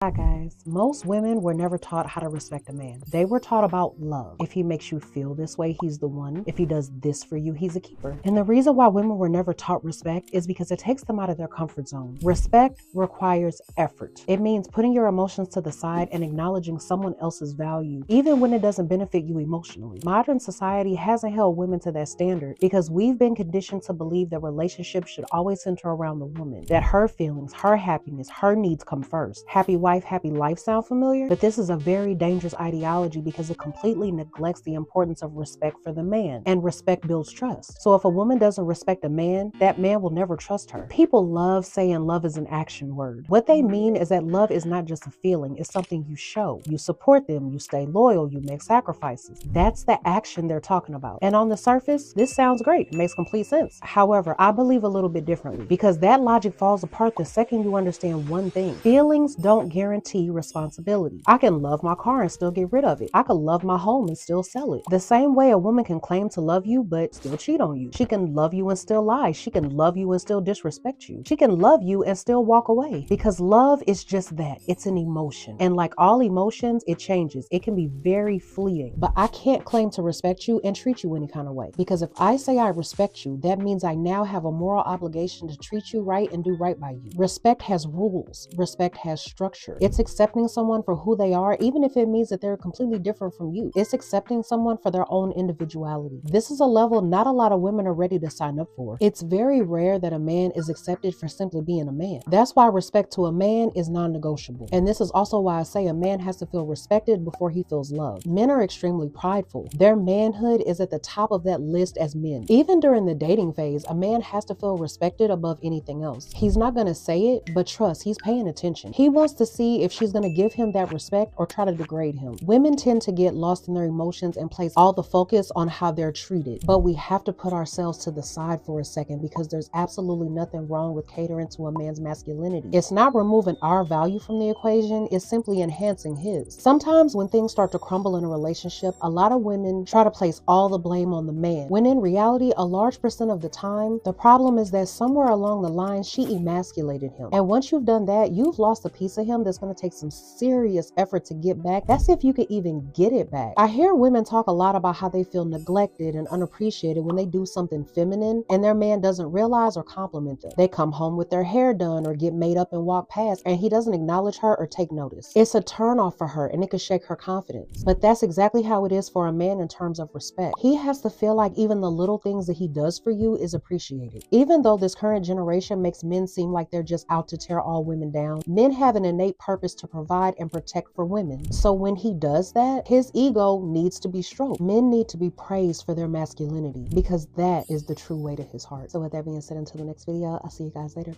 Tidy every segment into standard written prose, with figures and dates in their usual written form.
Hi guys, most women were never taught how to respect a man. They were taught about love. If he makes you feel this way, he's the one. If he does this for you, he's a keeper. And the reason why women were never taught respect is because it takes them out of their comfort zone. Respect requires effort. It means putting your emotions to the side and acknowledging someone else's value, even when it doesn't benefit you emotionally. Modern society hasn't held women to that standard because we've been conditioned to believe that relationships should always center around the woman, that her feelings, her happiness, her needs come first. Happy wife, happy life sound familiar? But this is a very dangerous ideology because it completely neglects the importance of respect for the man, and respect builds trust. So if a woman doesn't respect a man, that man will never trust her. People love saying love is an action word. What they mean is that love is not just a feeling, it's something you show. You support them, you stay loyal, you make sacrifices. That's the action they're talking about. And on the surface, this sounds great. It makes complete sense. However, I believe a little bit differently because that logic falls apart the second you understand one thing. Feelings don't guarantee responsibility. I can love my car and still get rid of it. I can love my home and still sell it. The same way a woman can claim to love you but still cheat on you. She can love you and still lie. She can love you and still disrespect you. She can love you and still walk away, because love is just that. It's an emotion. And like all emotions, it changes. It can be very fleeting. But I can't claim to respect you and treat you any kind of way, because if I say I respect you, that means I now have a moral obligation to treat you right and do right by you. Respect has rules. Respect has structure. It's accepting someone for who they are, even if it means that they're completely different from you. It's accepting someone for their own individuality. This is a level not a lot of women are ready to sign up for. It's very rare that a man is accepted for simply being a man. That's why respect to a man is non-negotiable. And this is also why I say a man has to feel respected before he feels loved. Men are extremely prideful. Their manhood is at the top of that list as men. Even during the dating phase, a man has to feel respected above anything else. He's not going to say it, but trust, he's paying attention. He wants to see if she's going to give him that respect or try to degrade him. Women tend to get lost in their emotions and place all the focus on how they're treated. But we have to put ourselves to the side for a second, because there's absolutely nothing wrong with catering to a man's masculinity. It's not removing our value from the equation, it's simply enhancing his. Sometimes when things start to crumble in a relationship, a lot of women try to place all the blame on the man, when in reality, a large percent of the time, the problem is that somewhere along the line, she emasculated him. And once you've done that, you've lost a piece of him that's going to take some serious effort to get back. That's if you could even get it back. I hear women talk a lot about how they feel neglected and unappreciated when they do something feminine and their man doesn't realize or compliment them. They come home with their hair done or get made up and walk past, and he doesn't acknowledge her or take notice. It's a turnoff for her, and it could shake her confidence. But that's exactly how it is for a man in terms of respect. He has to feel like even the little things that he does for you is appreciated. Even though this current generation makes men seem like they're just out to tear all women down, men have an innate purpose to provide and protect for women. So when he does that, his ego needs to be stroked. Men need to be praised for their masculinity, because that is the true way to his heart. So with that being said, until the next video, I'll see you guys later.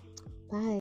Bye.